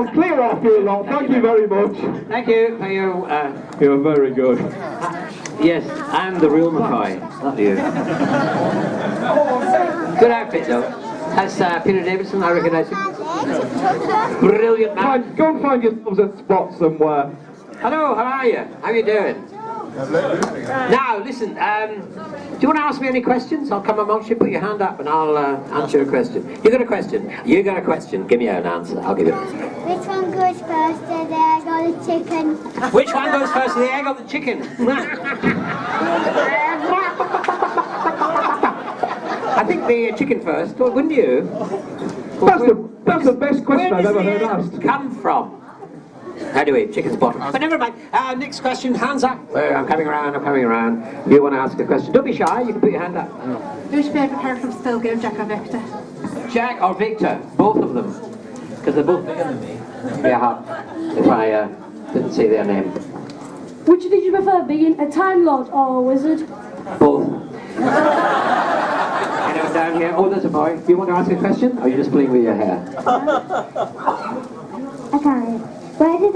I'll clear off here, lot. Thank you very much. Thank you. Thank you. You're very good. Yes, I'm the real McCoy, not you. Good outfit, though. That's Peter Davison, I recognise him. Brilliant man. Go and find yourselves a spot somewhere. Hello, how are you? How are you doing? Now, listen, do you want to ask me any questions? I'll come amongst you, put your hand up and I'll answer a question. You got a question? You got a question? Give me an answer. I'll give you an answer. Which one goes first, the egg or the chicken? Which one goes first, the egg or the chicken? I think the chicken first, wouldn't you? That's the best question I've ever heard asked. Where does the egg come from? Anyway, chicken's bottom. But never mind. Next question, hands up. I'm coming around, I'm coming around. If you want to ask a question, don't be shy, you can put your hand up. Who's your favourite character from Still, Jack or Victor? Jack or Victor, both of them. Because they're both bigger than me. Yeah, if I didn't say their name. Which did you prefer, being a Time Lord or a wizard? Both. Anyone down here? Oh, there's a boy. Do you want to ask a question? Or are you just playing with your hair? Okay. Where do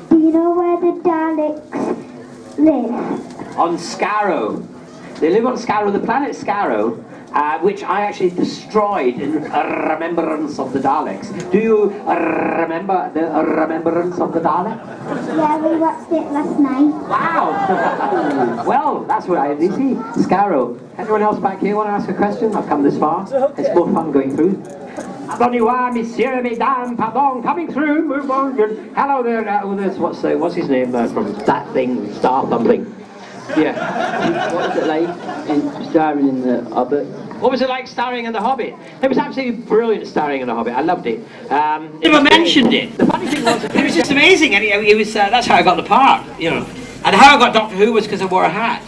do you know where the Daleks live? On Scarrow. They live on Scarrow, the planet Scarrow, which I actually destroyed in remembrance of the Daleks. Do you remember the remembrance of the Daleks? Yeah, we watched it last night. Wow! Well, that's what I see. Scarrow. Anyone else back here want to ask a question? I've come this far. It's more fun going through. Bonjour, monsieur, mesdames, pardon, coming through, move on. Hello there, what's his name from that thing, Star Thumbling? Yeah. What was it like starring in The Hobbit? What was it like starring in The Hobbit? It was absolutely brilliant starring in The Hobbit. I loved it. Never mentioned it. The funny thing was, it was just amazing. And it was that's how I got the part, you know. And how I got Doctor Who was because I wore a hat.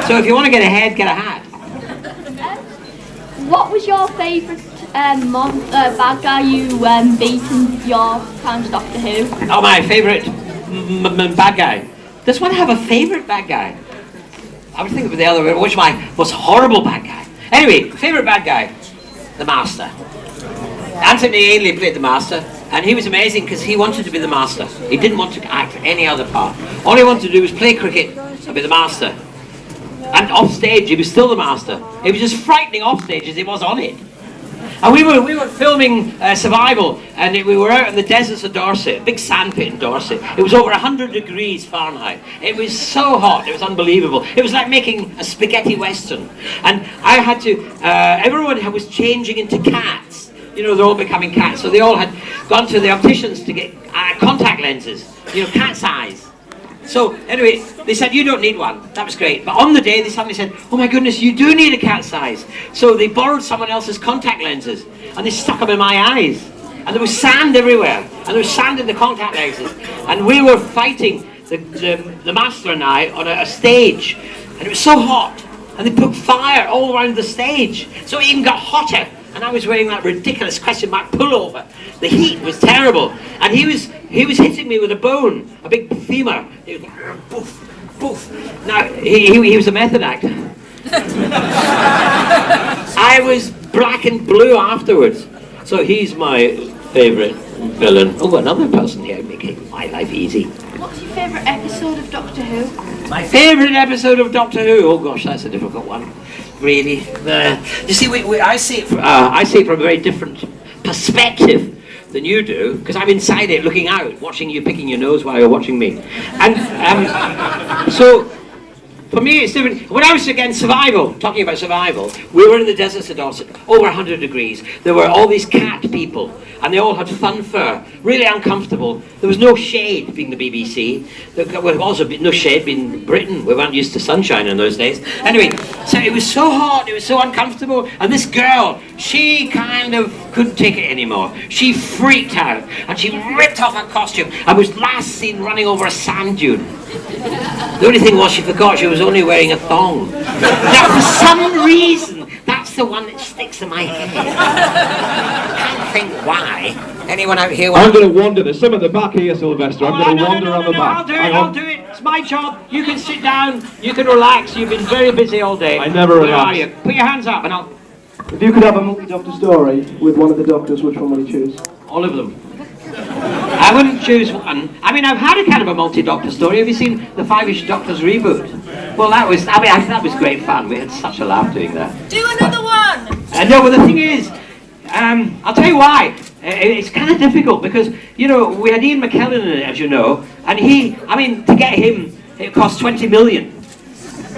So if you want to get a head, get a hat. What was your favourite bad guy you beat in your times Doctor Who? Oh, my favourite bad guy. Does one have a favourite bad guy? I was thinking of the other way. Which my most horrible bad guy? Anyway, favourite bad guy, the Master. Anthony Ainley played the Master, and he was amazing because he wanted to be the Master. He didn't want to act any other part. All he wanted to do was play cricket and be the Master. And off stage, he was still the Master. He was just frightening off stage as he was on it. And we were filming Survival, and we were out in the deserts of Dorset, a big sandpit in Dorset. It was over 100 degrees Fahrenheit. It was so hot, it was unbelievable. It was like making a spaghetti western. And I had to, everyone was changing into cats. You know, they're all becoming cats. So they all had gone to the opticians to get contact lenses, you know, cat's eyes. So anyway, they said, you don't need one. That was great. But on the day, they suddenly said, oh my goodness, you do need a cat's eyes. So they borrowed someone else's contact lenses and they stuck them in my eyes. And there was sand everywhere. And there was sand in the contact lenses. And we were fighting, the Master and I, on a stage. And it was so hot. And they put fire all around the stage. So it even got hotter. And I was wearing that ridiculous question mark pullover. The heat was terrible. And he was hitting me with a bone, a big femur. He was like, poof, poof. Now, he was a method actor. I was black and blue afterwards. So he's my favourite villain. Oh, another person here making my life easy. What's your favourite episode of Doctor Who? My favourite episode of Doctor Who? Oh gosh, that's a difficult one. Really. You see, I see it from a very different perspective than you do, because I'm inside it looking out, watching you picking your nose while you're watching me. And so, for me it's different. When I was again talking about survival, we were in the deserts of Dorset, over 100 degrees. There were all these cat people, and they all had fun fur, really uncomfortable. There was no shade being the BBC. There was also no shade being Britain. We weren't used to sunshine in those days. Anyway, so it was so hot, it was so uncomfortable, and this girl, she kind of couldn't take it anymore. She freaked out, and she ripped off her costume, and was last seen running over a sand dune. The only thing was she forgot she was only wearing a thong. Now, for some reason, that's the one that sticks in my head. I can't think why. Anyone out here? I'm going to wander. There's some at the back here, Sylvester. I'm going to wander on the back. I'll do it. It's my job. You can sit down. You can relax. You've been very busy all day. I never relax. Where are you? Put your hands up and I'll... If you could have a multi-doctor story with one of the doctors, which one would you choose? All of them. I wouldn't choose one. I mean, I've had a kind of a multi-doctor story. Have you seen the Five-ish Doctors reboot? Well, that was, that was great fun. We had such a laugh doing that. Do another one! No, but the thing is, I'll tell you why. It's kind of difficult because, you know, we had Ian McKellen in it, as you know, and to get him, it cost 20 million.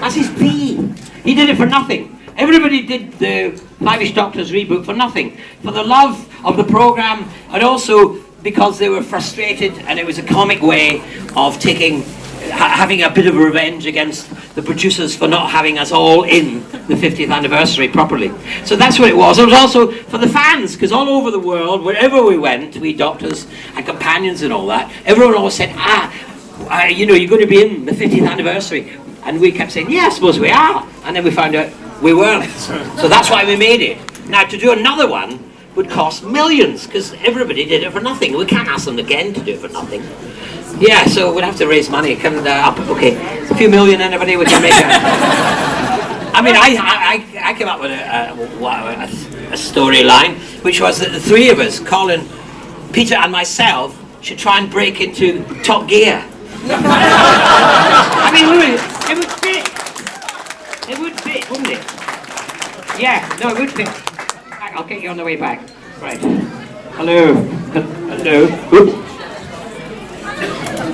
That's his fee. He did it for nothing. Everybody did the Five-ish Doctors reboot for nothing. For the love of the programme, and also because they were frustrated, and it was a comic way of having a bit of revenge against the producers for not having us all in the 50th anniversary properly. So that's what it was. It was also for the fans, because all over the world, wherever we went, we doctors and companions and all that, everyone always said, you know, you're going to be in the 50th anniversary. And we kept saying, yeah, I suppose we are. And then we found out we weren't. So that's why we made it. Now, to do another one would cost millions, because everybody did it for nothing. We can't ask them again to do it for nothing. Yeah, so we'd have to raise money. Okay, a few million, anybody, we can make it. I mean, I came up with a storyline, which was that the three of us, Colin, Peter and myself, should try and break into Top Gear. I mean, it would fit. It would fit, wouldn't it? Yeah, no, it would fit. I'll get you on the way back. Right. Hello. Hello. Oops.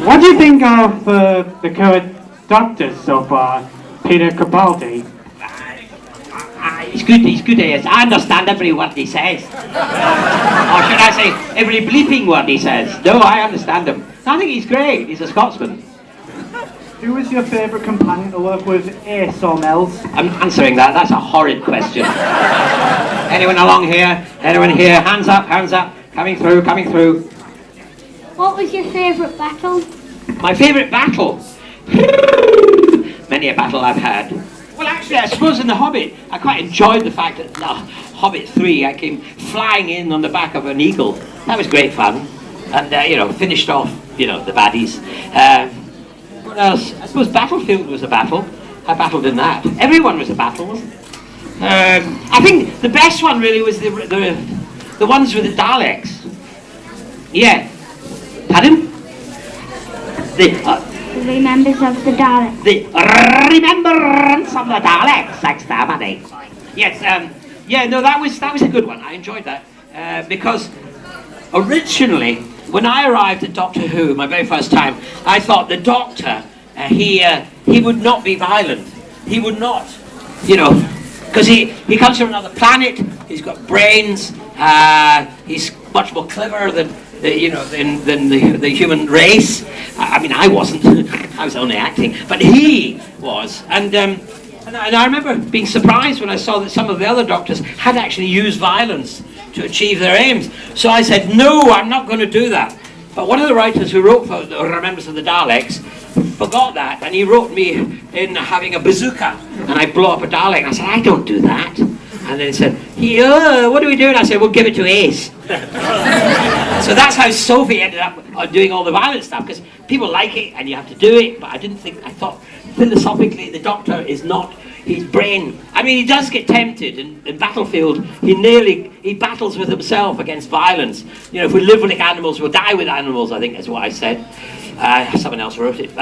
What do you think of the current doctors so far, Peter Capaldi? He's good, yes. I understand every word he says. Or should I say, every bleeping word he says. No, I understand him. I think he's great. He's a Scotsman. Who was your favourite companion to work with, Ace or Mel's? I'm answering that. That's a horrid question. Anyone along here? Anyone here? Hands up, hands up. Coming through, coming through. What was your favourite battle? My favourite battle? Many a battle I've had. Well, actually, I suppose in The Hobbit, I quite enjoyed the fact that The Hobbit 3, I came flying in on the back of an eagle. That was great fun. And, you know, finished off, you know, the baddies. What else? I suppose Battlefield was a battle. I battled in that. Everyone was a battle, wasn't it? I think the best one really was the ones with the Daleks. Yeah. Pardon? The Remembrance of the Daleks. The Remembrance of the Daleks. Exterminate. Yes. Yeah. No, that was a good one. I enjoyed that because originally, when I arrived at Doctor Who, my very first time, I thought the Doctor, he would not be violent. He would not, you know, because he comes from another planet. He's got brains. He's much more clever than the human race. I mean, I wasn't. I was only acting, but he was. And I remember being surprised when I saw that some of the other doctors had actually used violence to achieve their aims. So I said, no, I'm not going to do that. But one of the writers who wrote for the Remembrance of the Daleks forgot that, and he wrote me in having a bazooka, and I blow up a Dalek, and I said, I don't do that. And then he said, what do we do? And I said, we'll give it to Ace. So that's how Sophie ended up doing all the violent stuff, because people like it, and you have to do it, but I thought philosophically the Doctor is not his brain. I mean, he does get tempted in Battlefield. He battles with himself against violence. You know, if we live like animals, we'll die with animals, I think that's what I said. Someone else wrote it.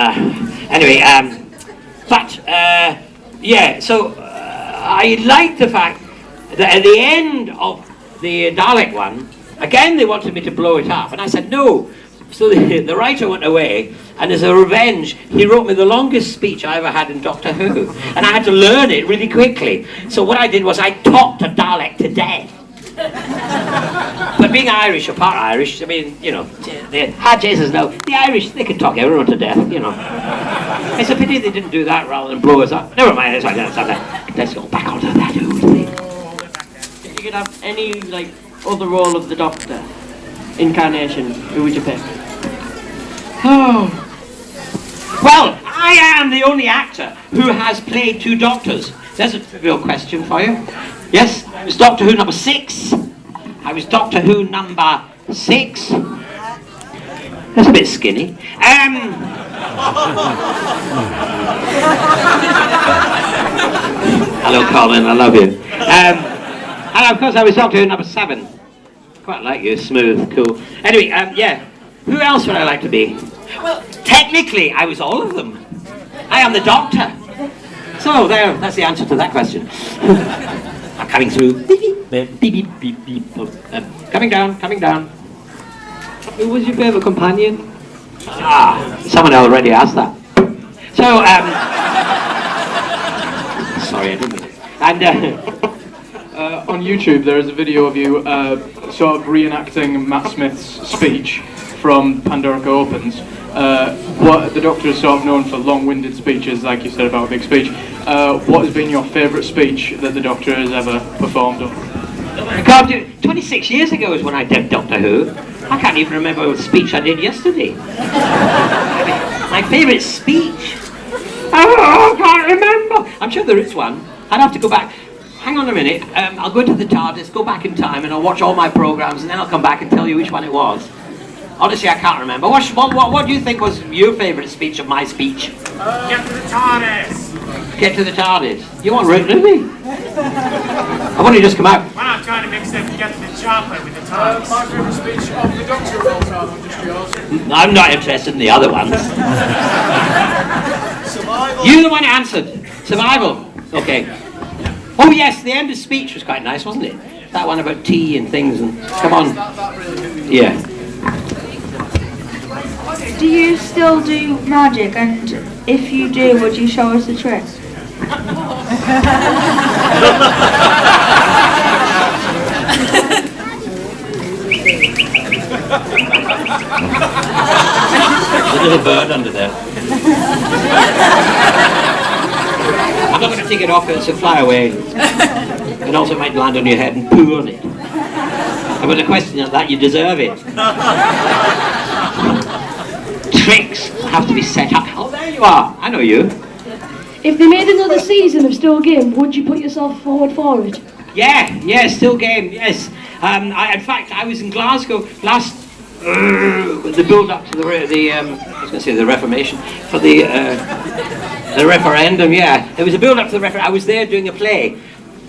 Anyway, yeah, so I like the fact that at the end of the Dalek one, again they wanted me to blow it up, and I said no. So the writer went away, and as a revenge, he wrote me the longest speech I ever had in Doctor Who, and I had to learn it really quickly. So what I did was I talked a Dalek to death. But being Irish, or part Irish, I mean, you know, Jesus, no, the Irish, they can talk everyone to death, you know. It's a pity they didn't do that rather than blow us up. Never mind, let's go back onto that old thing. If you could have any, like, other role of the Doctor incarnation, who would you pick? Oh. Well, I am the only actor who has played two Doctors. There's a trivial question for you. Yes, I was Doctor Who number 6. I was Doctor Who number 6. That's a bit skinny. Hello, Colin, I love you. And of course I was Doctor Who number 7. Quite like you, smooth, cool. Anyway, yeah. Who else would I like to be? Well, technically, I was all of them. I am the Doctor. So there, that's the answer to that question. I'm coming through. Beep, beep, beep, beep, beep. Coming down, coming down. Who was your favourite companion? Someone already asked that. So, sorry, I didn't mean it. And, on YouTube, there is a video of you sort of reenacting Matt Smith's speech from Pandora Opens. What the Doctor is sort of known for long-winded speeches, like you said about a big speech. What has been your favourite speech that the Doctor has ever performed on? God, 26 years ago is when I did Doctor Who. I can't even remember what speech I did yesterday. My favourite speech? Oh, I can't remember. I'm sure there is one. I'd have to go back. Hang on a minute. I'll go to the TARDIS, go back in time, and I'll watch all my programmes, and then I'll come back and tell you which one it was. Honestly, I can't remember. What do you think was your favourite speech of my speech? Get to the TARDIS! Get to the TARDIS. You want written in me? I've only just come out. Why not try to mix up Get to the Chopper with the TARDIS? My favourite speech of the Doctor of all time, or just yours? I'm not interested in the other ones. Survival. You're the one who answered. Survival. Okay. Oh yes, the end of speech was quite nice, wasn't it? That one about tea and things and come on. That really Yeah. Do you still do magic? And if you do, would you show us the trick? There's a little bird under there. I'm not going to take it off because it'll fly away. And also it might land on your head and poo on it. And with a question like that, you deserve it. Tricks have to be set up. Oh, there you are. I know you. If they made another season of Still Game, would you put yourself forward for it? Yeah, still game, yes. In fact, I was in Glasgow last, the build-up to I was going to say the Reformation, for the referendum, yeah. There was a build-up to the referendum. I was there doing a play,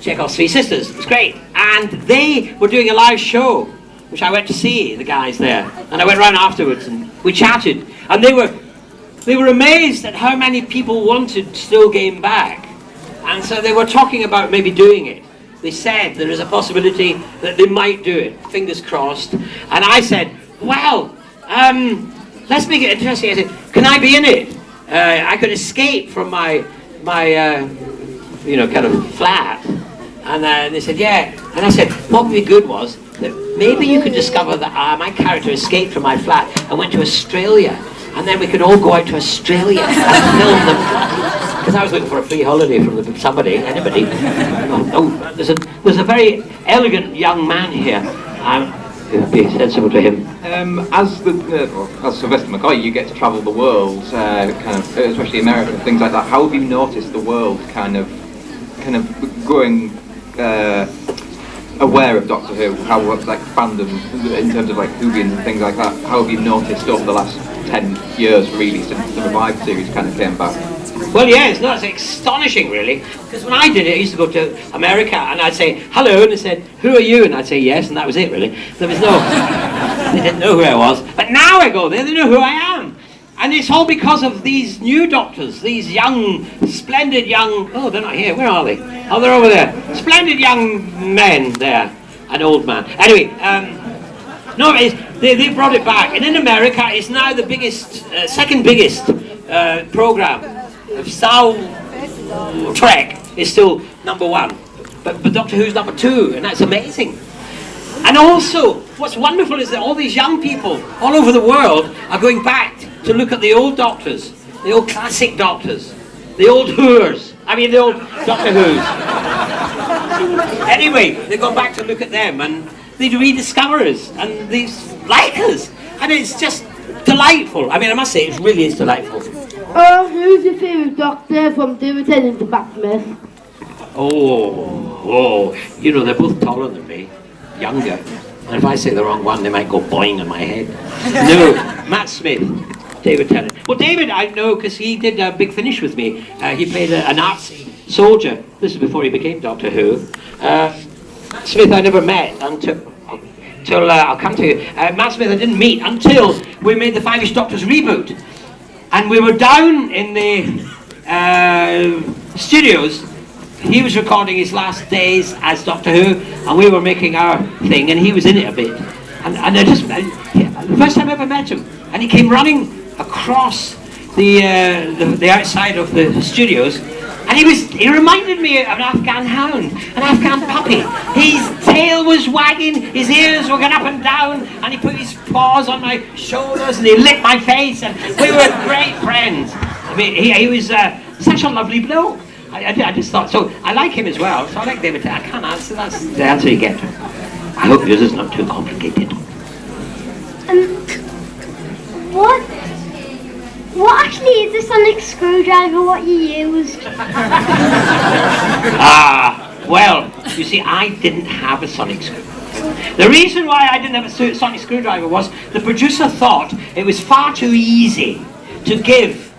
Chekhov's Three Sisters. It was great. And they were doing a live show, which I went to see, the guys there. And I went round afterwards and we chatted. And they were amazed at how many people wanted Still Game back. And so they were talking about maybe doing it. They said there is a possibility that they might do it, fingers crossed. And I said, well, let's make it interesting. I said, can I be in it? I could escape from my kind of flat. And they said, yeah. And I said, what would be good was that maybe you could discover that my character escaped from my flat and went to Australia. And then we could all go out to Australia and film them. Because I was looking for a free holiday from anybody. There's a very elegant young man here. It would be sensible to him. As Sylvester McCoy, you get to travel the world, especially America and things like that. How have you noticed the world kind of growing aware of Doctor Who? How like fandom in terms of like Whovians and things like that? How have you noticed over the last 10 years really since the Revived series kind of came back? Well, yeah, it's astonishing, really. Because when I did it, I used to go to America and I'd say, hello, and they said, who are you? And I'd say, yes, and that was it, really. There was they didn't know who I was. But now I go there, they know who I am. And it's all because of these new doctors, these young, splendid young, oh, they're not here, where are they? Oh, they're over there. Splendid young men there, an old man. Anyway, no, they brought it back. And in America, it's now the biggest, second biggest program. Star Trek is still number 1, but Doctor Who's number 2, and that's amazing. And also, what's wonderful is that all these young people all over the world are going back to look at the old Doctors, the old classic Doctors, the old Who's, the old Doctor Who's. Anyway, they go back to look at them, and they rediscover us, and they like us, and it's just delightful. I must say, it really is delightful. Who's your favourite Doctor from David Tennant to Matt Smith? Oh, they're both taller than me, younger. And if I say the wrong one, they might go boing on my head. No, Matt Smith, David Tennant. Well, David, I know because he did a Big Finish with me. He played a Nazi soldier. This is before he became Doctor Who. Smith I never met until I'll come to you. Matt Smith I didn't meet until we made the Five-ish Doctors reboot. And we were down in the studios. He was recording his last days as Doctor Who, and we were making our thing, and he was in it a bit. And the first time I ever met him, and he came running across the outside of the studios, and he reminded me of an Afghan hound, an Afghan puppy. His tail was wagging, his ears were going up and down, and he put his paws on my shoulders, and he licked my face, and we were great friends. I mean, he was such a lovely bloke. I just thought, so I like him as well, so I like David. I can't answer, that's the answer you get. I hope yours is not too complicated. What actually is the sonic screwdriver, what you used? Well, you see, I didn't have a sonic screwdriver. The reason why I didn't have a sonic screwdriver was the producer thought it was far too easy to give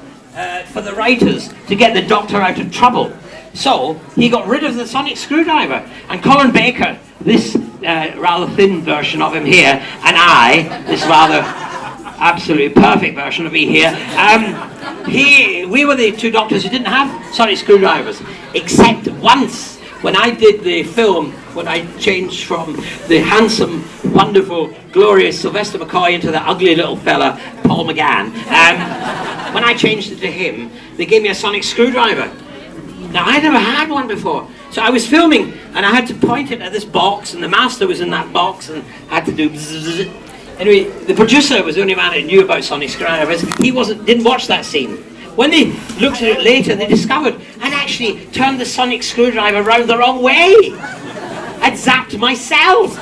for the writers to get the Doctor out of trouble. So he got rid of the sonic screwdriver, and Colin Baker, this rather thin version of him here, and I, this rather absolutely perfect version of me here, we were the two Doctors who didn't have sonic screwdrivers, except once when I did the film, when I changed from the handsome, wonderful, glorious Sylvester McCoy into the ugly little fella, Paul McGann. When I changed it to him, they gave me a sonic screwdriver. Now, I never had one before. So I was filming, and I had to point it at this box, and the master was in that box, and I had to do bzzz. Anyway, the producer was the only man that knew about sonic screwdrivers. He didn't watch that scene. When they looked at it later, they discovered I'd actually turned the sonic screwdriver round the wrong way. I'd zapped myself.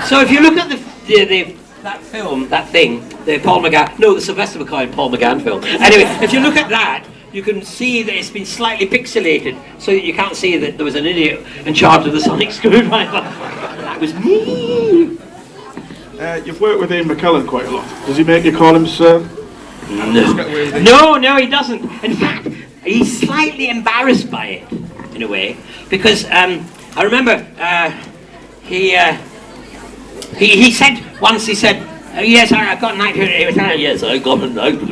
So if you look at that film, that thing, the Sylvester McCoy and Paul McGann film. Anyway, if you look at that, you can see that it's been slightly pixelated, so that you can't see that there was an idiot in charge of the sonic screwdriver. That was me. You've worked with Ian McKellen quite a lot. Does he make you call him sir? No, he doesn't. In fact, he's slightly embarrassed by it, in a way, because I remember he said once, yes, I got an actor. Yes, I got an actor,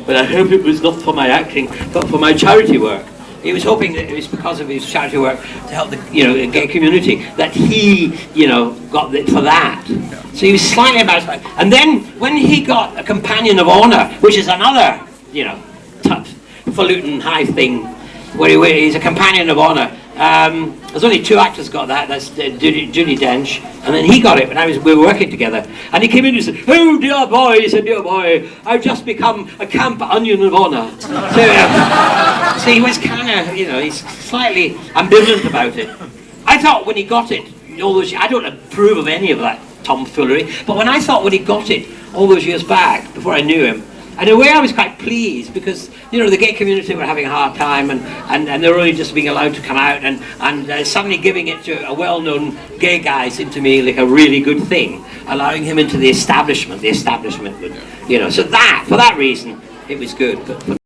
but I hope it was not for my acting, but for my charity work. He was hoping that it was because of his charity work to help the gay community that he got it for that. So he was slightly embarrassed by it. And then when he got a companion of honor, which is another tough falutin high thing, where he's a companion of honor. There's only two actors got that. That's Judi Dench, and then he got it when we were working together. And he came in and said, "Oh dear boy," he said, "dear boy, I've just become a camp onion of honor." So he was kind of, he's slightly ambivalent about it. I thought when he got it, I don't approve of any of that tomfoolery, but when I thought when he got it all those years back, before I knew him, in a way I was quite pleased, because the gay community were having a hard time, and they were only just being allowed to come out, and suddenly giving it to a well-known gay guy seemed to me like a really good thing, allowing him into the establishment would, so that, for that reason, it was good. But